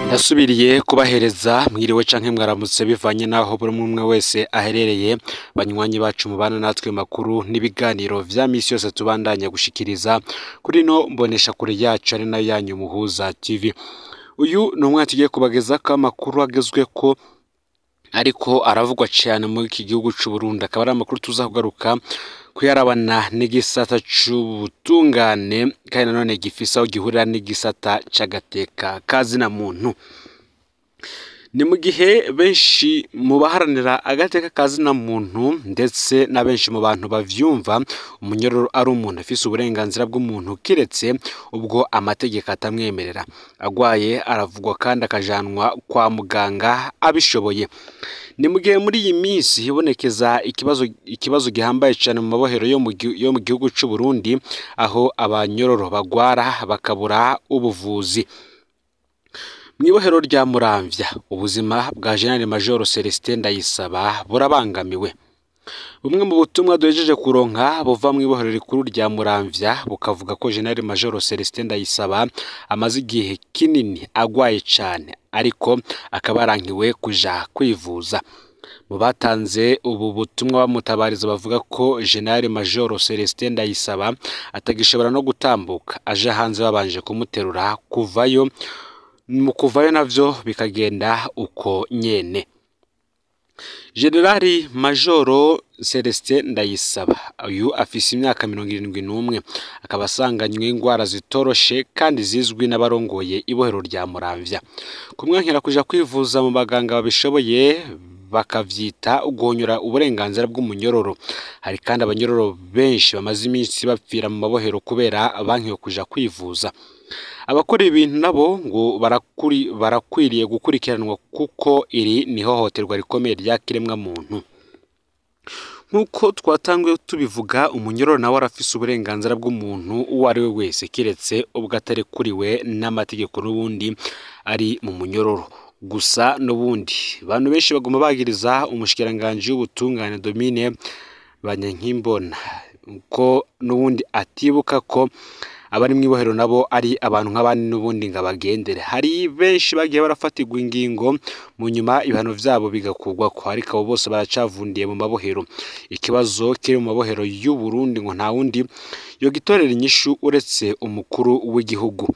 Ndasubiriye kubahereza mwiriwe canke mwaramutse bivanye naho buri umwe wese aherereye banywanyi bacu mubana natwe makuru n'ibiganiro vya misi yose tubandanya gushikiriza kuri no mbonesha kure yacu ari nayo yanyu Muhuza TV. Uyu ni umwe tugiye kubageza ko amakuru agezwe ko ariko aravugwa cyane muri iki gihugu cy'u Burundi, akaba ari amakuru tuzakugaruka kuyarabana n'igisata c'ubutungane kandi nanone gifisa aho gihurira n'igisata c'agateka kazina muntu. Ni mu gihe benshi mu baharanira agateka kazina muntu ndetse na benshi mu bantu bavyumva umunyororo ari umuntu afise uburenganzira bw'umuntu kiretse ubwo amategeko atamwemerera. Agwaye aravugwa kandi akajanwa kwa muganga abishoboye. Ni mu gihe muri iyi minsi hibonekeza ikibazo gihambaye cyane mu mabohero yo mu gihugu cy'u Burundi, aho abanyororo bagwara bakabura ubuvuzi. Mwibohero rya Muramvya ubuzima bwa General Major Celestin Ndayisaba burabangamiwe. Bumwe mu butumwa duhejeje kuronka buva mwibohero rikuru rya Muramvya bukavuga ko General Major Celestin Ndayisaba amaze igihe kinini agwaye cyane ariko akabarankiwe kuja kwivuza. Mu batanze ubu butumwa bamutabariza bavuga ko General Major Celestin Ndayisaba atagishobora no gutambuka, aje hanze babanje kumuterura kuvayo navyo bikagenda uko nyene. General Major Celestin Ndayisaba uyu afise imyaka 71 akaba asanganywe ingwara zitoroshe kandi zizwi n'abarongoye ibohero rya Muramvya. Kumwankira kuja kwivuza mu baganga babishoboye bakavyita ugonyura uburenganzira bw'umunyororo. Hari kandi abanyororo benshi bamaze iminsi bapfira mu mabohero kubera bankiwe kuja kwivuza. Abakora ibintu nabo ngo barakwiriye gukurikiranwa kuko iri ni hohoterwa rikomeye rya kiremwa muntu. Nkuko twatanguye tubivuga, umunyororo nawe arafise uburenganzira bw'umuntu uwo ari we wese kiretse ubwo atarekuriwe n'amategeko n'ubundi ari mu munyororo. Gusa n'ubundi bantu benshi bagomba bagiriza umushikiranganje w'ubutungane Domine BANYANKIMBONA ko n'ubundi atibuka ko abari mwibohero nabo ari abantu nk'abandi n'ubundi ngabagendere. Hari benshi bagiye barafatirwa ingingo mu nyuma ibihano vyabo bigakugwa ko, ariko abo bose baracavundiye mu mabohero. Ikibazo kiri mu mabohero y'u Burundi ngo nta wundi yo gitorera inyishu uretse umukuru w'igihugu.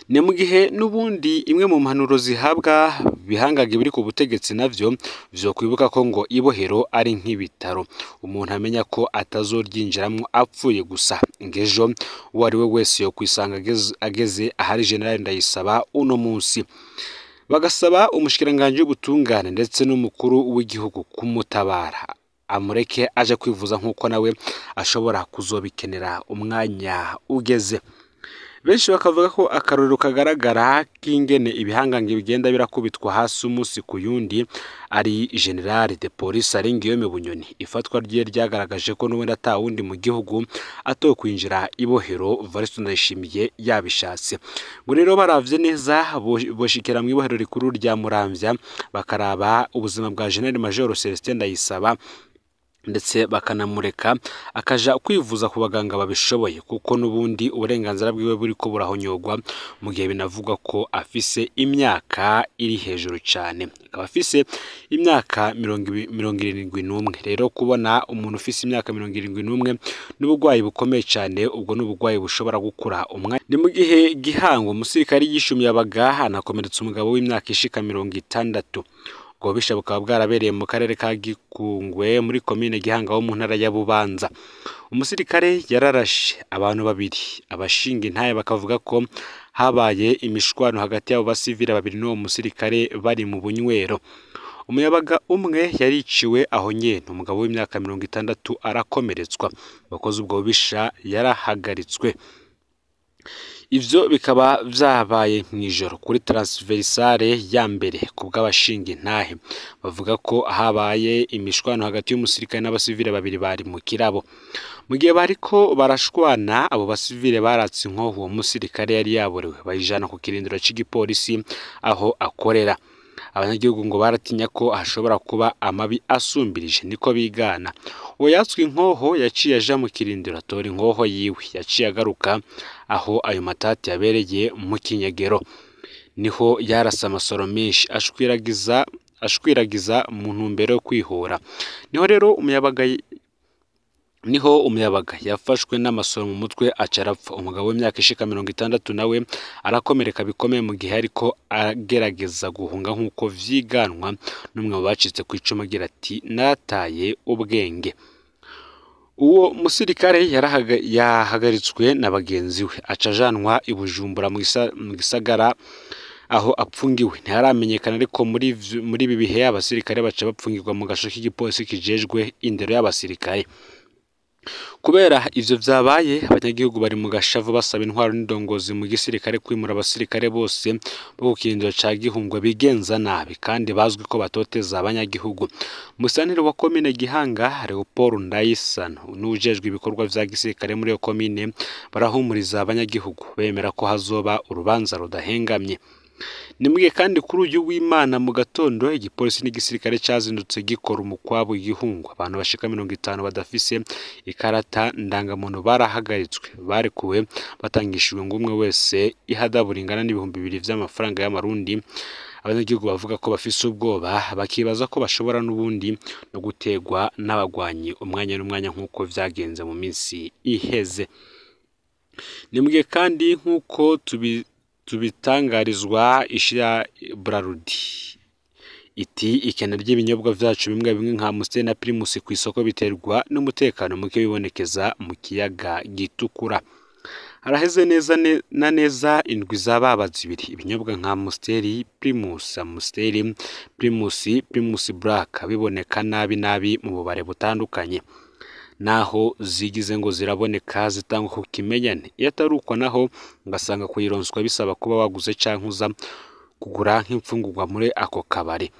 Ni mu gihe n'ubundi imwe mu mpanuro zihabwa bihangage biri ku butegetsi navyo vyo kwibuka ko ngo ibohero ari nk'ibitaro, umuntu amenya ko atazoryinjiramwo apfuye gusa. Ngejo uwo ari we wese yo kwisanga ageze ahari General Ndayisaba uno munsi. Bagasaba umushikiranganje w'ubutungane ndetse n'umukuru w'igihugu kumutabara amureke aje kwivuza nkuko nawe ashobora kuzobikenera umwanya ugeze. Benshi bakavuga ko akarorero kagaragara k'ingene ibihangange bigenda birakubitwa hasi umunsi ku yundi ari General de Police Arengiyome Bunyoni. Ifatwa rye ryagaragaje ko n'ubundi atawundi mu gihugu atokwinjira ibohero Varisto Ndayishimiye yabishatse. Ngo rero baravye neza boshikira mu ibohero rikuru rya Muramvya bakaraba ubuzima bwa General Major Celestin Ndayisaba ndetse bakanamureka akaja kwivuza ku baganga babishoboye, kuko n'ubundi uburenganzira bwiwe buri ko burahonyogwa mu gihe binavugwa ko afise imyaka iri hejuru cyane, akaba afise imyaka 71. Rero kubona umuntu ufise imyaka 71 n'ubugwayi bukomeye cyane, ubwo n'ubugwayi bushobora gukura umwanya. Ni mu gihe Gihango umusirikari yishumye abagaha nakomeretsa umugabo w'imyaka ishika 60. Ubwo bisha bukaba bwarabereye mu karere ka Gikungwe muri komine Gihanga wo mu ntara ya Bubanza. Umusirikare yararashe abantu babiri, abashinga intaye bakavuga ko habaye imishwano hagati y'abo basivile babiri n'uwo musirikare bari mu bunywero. Umuyabaga umwe yariciwe aho nyene, umugabo w'imyaka 60 arakomeretswa. Bakoze ubwo bisha yarahagaritswe. Ivyo bikaba vyabaye mw'ijoro kuri transversale ya mbere ku bw'abashinga intahe. Bavuga ko habaye imishwano hagati y'umusirikare n'abasivile babiri bari mu kirabo. Mu gihe bariko barashwana, abo basivile baratse inkoho uwo musirikare yari yaborewe bayijana ku kirindiro c'igipolisi aho akorera. Abanyagihugu ngo baratinya ko hashobora kuba amabi asumbirije, niko bigana. Uwo yatswe inkoho yaciye aja mu kirindiro atora inkoho yiwe, yaciye agaruka aho ayo matati yabereye mu kinyegero. niho yarasa amasoro menshi ashwiragiza mu ntumbero yo kwihora. Niho umuyabaga yafashwe n'amasoro mu mutwe acarapfa. Umugabo w'imyaka ishika 60 nawe arakomereka bikomeye mu gihe ariko agerageza guhunga nk'uko vyiganwa n'umwe mu bacitse ku icumu agira ati nataye ubwenge. Uwo musirikare yahagaritswe na bagenzi we acajanwa i Bujumbura mu gisagara aho apfungiwe. Ntiharamenyekana ariko muri ibi bihe abasirikare baca bapfungirwa mu gasho k'igipolisi kijejwe indero y'abasirikare. Kubera ivyo vyabaye, abanyagihugu bari mu gashavu basaba intwaro n'indongozi mu gisirikare kwimura abasirikare bose bo ku kirindiro ca Gihungwe bigenza nabi kandi bazwi ko batoteza abanyagihugu. Musanteri wa komine Gihanga Leopold Ndayisano n'ujejwe ibikorwa vya gisirikare muri iyo komine barahumuriza abanyagihugu bemera ko hazoba urubanza rudahengamye. Nimwe kandi kuri uyu w'Imana mu gatondo igipolisi n'igisirikare cyazindutse gikora umukwabo igihungu. Abantu bashika 50 badafise ikarata ndangamuntu barahagaritswe barekuwe batangishijwe ngumwe wese ihadabura ingana n'ibihumbi 2 vy'amafaranga y'amarundi. Abanyagihugu bavuga ko bafise ubwoba bakibaza ko bashobora n'ubundi no gutegwa n'abagwanyi umwanya n'umwanya nk'uko vyagenze mu minsi iheze. Nimwe kandi nk'uko tubitangarizwa ishira Brarudi iti ikena ry'ibinyobwa vyacu bimwe nka Amstel na Primus ku isoko biterwa n'umutekano muke bibonekeza mu kiyaga gitukura. Haraheze neza indwi zababaza ibiri ibinyobwa nka Amstel Primus Black biboneka nabi mu bubare butandukanye. Naho zigize ngo ziraboneka zitangwa ku kimenyane. Iyo ataruko naho ngasanga kuyironswa bisaba kuba waguze cankuza kugura nk'imfungurwa muri ako kabare.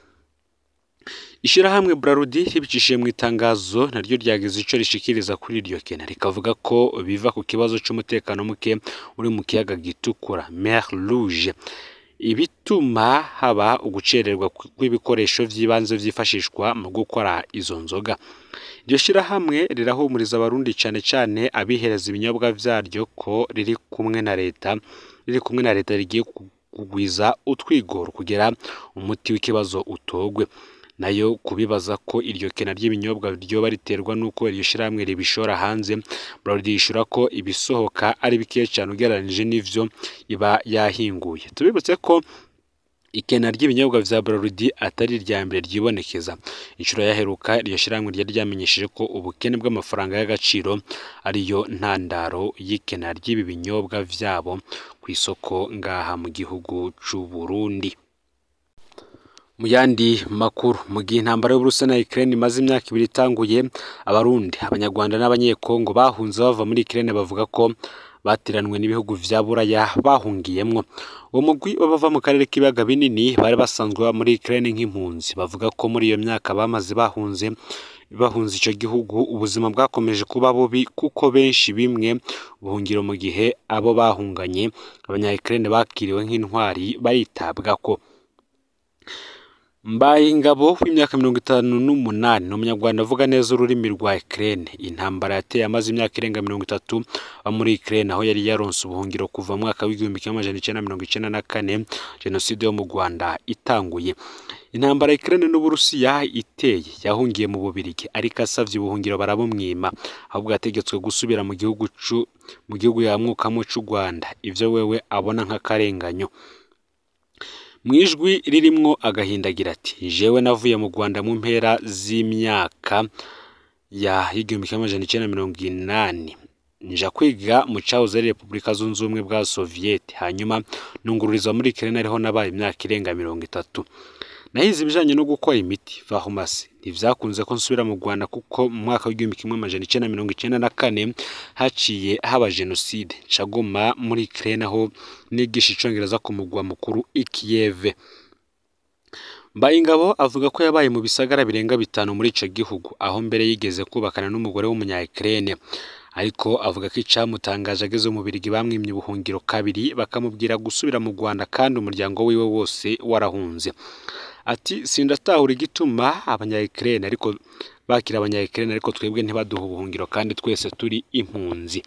Ishirahamwe Brarudi ribicishiye mu itangazo naryo ryagize ico rishikiriza kuri iryo kena rikavuga ko biva ku kibazo c'umutekano muke uri mu kiyaga gitukura Mer Rouge. Ibituma haba ugucererwa kw'ibikoresho vy'ibanze vyifashishwa mu gukora izo nzoga. Iryo shirahamwe rirahumuriza abarundi cane abihereza ibinyobwa vyaryo ko riri kumwe na leta rigiye kugwiza utwigoro kugera umuti w'ikibazo utogwe. Nayo kubibaza ko iryo kena ry'ibinyobwa ryoba riterwa nuko iryo shirahamwe ribishora hanze, Brarudi yishura ko ibisohoka ari bike cyane ugereranije n'ivyo iba yahinguye. Tubibutse ko ikena ry'ibinyobwa vya Brarudi atari rya mbere ryibonekeza. Inshuro yaheruka iryo shirahamwe ryari ryamenyesheje ko ubukene bw'amafaranga y'agaciro ariyo ntandaro y'ikena ry'ibi binyobwa vyabo ku isoko ngaha mu gihugu c'u Burundi. Mu yandi makuru mu gihe intambara y'Uburusiya na Ukraine imaze imyaka 2 itanguye, abarundi abanyarwanda n'abanyekongo bahunze bava muri Ukraine bavuga ko batiranwe n'ibihugu vya Buraya bahungiyemwo. Uwo mugwi bava mu karere k'ibiyaga binini bari basanzwe muri Ukraine nk'impunzi bavuga ko muri iyo myaka bamaze bahunze ico gihugu ubuzima bwakomeje kuba bubi kuko benshi bimwe buhungiro mu gihe abo bahunganye abanya-Ukraine bakiriwe nk'intwari baritabwako. Mbayingabo w'imyaka 58 n'umunyarwanda avuga neza ururimi rwa Ukraine. Intambara yateye amaze imyaka irenga 30 muri Ukraine aho yari yaronse ubuhungiro kuva mu mwaka w'1994 Jenoside yo mu Rwanda itanguye. Intambara Ukraine n'Uburusiya iteye yahungiye mu Bubirigi ariko asavye ubuhungiro barabumwima ahubwo yategetswe gusubira mu gihugu yamwukamo c'u Rwanda, ivyo wewe abona nk'akarenganyo. Mwijwi ririmwo agahindagira ati jewe navuye mu Rwanda mu mpera z'imyaka ya 1980 nja kwiga mu cahoze ari Republika Zunze Ubumwe bwa Soviet hanyuma nungururiza muri Ukraine ariho nabaye imyaka irenga 30. Nahize ibijanye no gukora imiti pharmacy ntivyakunze ko nsubira mu Rwanda kuko mu mwaka w'1994 haciye haba Jenoside cagoma muri Ukraine aho nigisha icongereza ku mugwa mukuru i Kiev. Mbayingabo avuga ko yabaye mu bisagara birenga 5 muri ico gihugu aho mbere yigeze kubakana n'umugore w'umunya-Ukraine, ariko avuga ko icamutangaje ageze mu Birigi bamwimye ubuhungiro kabiri bakamubwira gusubira mu Rwanda kandi umuryango wiwe wose warahunze. Ati sindatahura igituma abanya-Ukraine ariko bakira abanya-Ukraine ariko twebwe ntibaduha ubuhungiro kandi twese turi impunzi.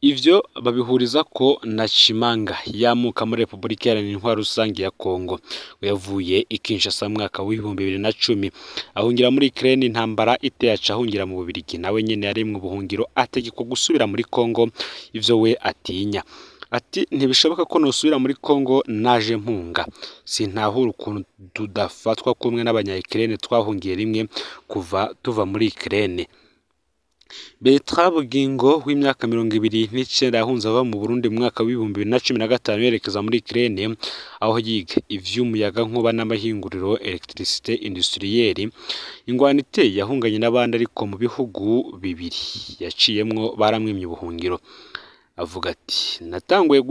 Ivyo babihuriza ko na Chimanga yamuka muri Republika Iharanira Intwaro Rusange ya Kongo yavuye i Kinshasa mwaka w'2010 ahungira muri Ukraine intambara iteye aca ahungira mu Bubiligi nawe nyene yari mu buhungiro ategekwa gusubira muri Kongo ivyo we atinya ati ntibishoboka ko nosubira muri Kongo naje mpunga sintahura ukuntu tudafatwa kumwe n'abanya-Ukraine twahungiye rimwe kuva tuva muri Ukraine. Bertrand Bugingo w'imyaka 29 yahunze ava mu Burundi mu mwaka w'2015 yerekeza muri Ukraine aho yiga ivy'umuyaga nkuba n'amahinguriro electricité industrielle. Ingwano iteye yahunganye n'abandi ariko mu bihugu bibiri yaciyemwo baramwimye ubuhungiro. Avuga ati natanguye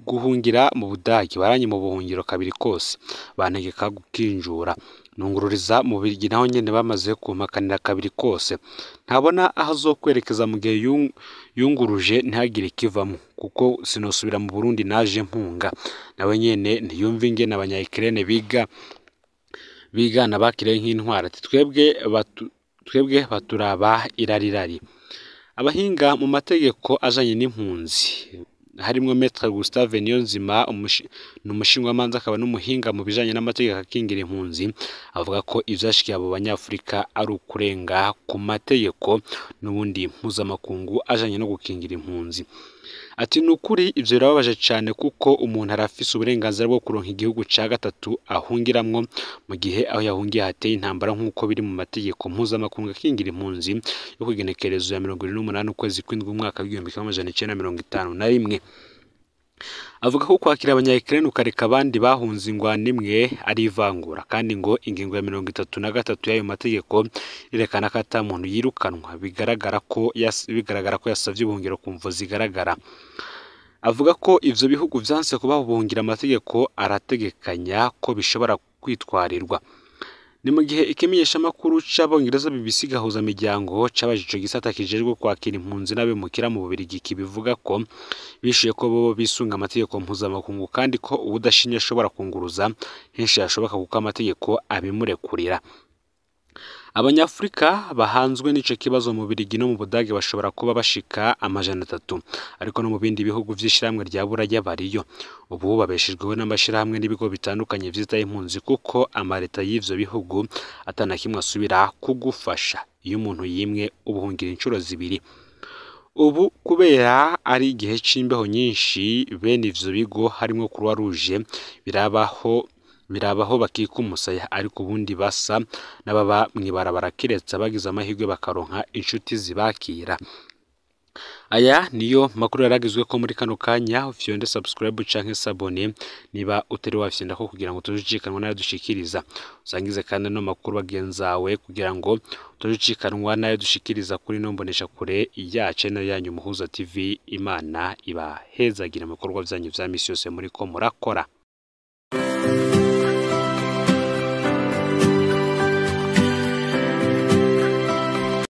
guhungira mu Budagi baranye mu buhungiro kabiri kose bantegeka gukinjura nungururiza mu Bubiligi naho nyene bamaze kumpakanira kabiri kose ntabona aho azokwerekeza mu gihe yunguruje ntihagire ikivamo kuko sinosubira mu Burundi naje mpunga. Nawe nyene ntiyumva ingene abanya-Ukraine bigana bakire nk'intwara ati twebwe baturaba irarirari. Abahinga mu mategeko ajanye n'impunzi harimwo Maître Gustave Niyonzima n'umushingamanza akaba n'umuhinga mu bijanye n'amategeko akingira impunzi avuga ko ivyashikiye abo banyafrika ari ukurenga ku mategeko n'ubundi mpuzamakungu ajanye no gukingira impunzi. Ati nukuri ivyo birababaje cyane kuko umuntu arafise uburenganzira bwo kuronka igihugu ca gatatu ahungiramwo mu gihe aho yahungiye hateye intambara nk'uko biri mu mategeko mpuzamakungu akingira impunzi yo kwigenekerezo ya 28 ukwezi kw'indwi umwaka w'1951. Avuga ko kwakira abanya-Ukraine ukareka abandi bahunze ingwano imwe ari ivangura kandi ngo ingingo ya 33 y'ayo mategeko irekana ko ata muntu yirukanwa bigaragara ko yasavye ubuhungiro ku mvo zigaragara. Avuga ko ivyo bihugu vyanse kubaho ubuhungira amategeko arategekanya ko bishobora kwitwarirwa. Ni mu gihe ikimenyesha makuru c'abongereza BBC gahuza miryango c'abajije gisata kijejwe kwakira impunzi n'abimukira mu Bubiligi kibivuga ko bishuye ko bo bisunga amategeko mpuzamakungu kandi ko ubudashinya ashobora kunguruza henshi yashoboka kuko amategeko abimurekurira. Abanyafrika bahanzwe n'ico kibazo mu Bubiligi no mu Budage bashobora kuba bashika 300 ariko no mu bindi bihugu vy'ishiramwe rya Buraya bariyo. Ubu babeshejweho n'amashirahamwe n'ibigo bitandukanye vyita impunzi kuko amareta y'ivyo bihugu atana kimwe asubira kugufasha iyo umuntu yimwe ubuhungira incuro zibiri. Ubu kubera ari igihe c'imbeho nyinshi bene ivyo bigo harimo Croix Rouge birabaho bakika umusaya ariko ubundi basa n'ababa mwibarabara kiretsa bagize amahirwe bakaronka inshuti zibakira. Aya niyo makuru yaragizwe ko muri kano kanya ufyonde subscribe canke sabone niba utari wafyenda ko kugira ngo tujikanwa nayo dushikiriza usangize kandi no makuru bagenzawe kugira ngo tujikanwa nayo dushikiriza kuri nombonesha kure ya channel yanyu Muhuza TV. Imana iba hezagira ibikorwa byanyu vya misi yose muri ko murakora.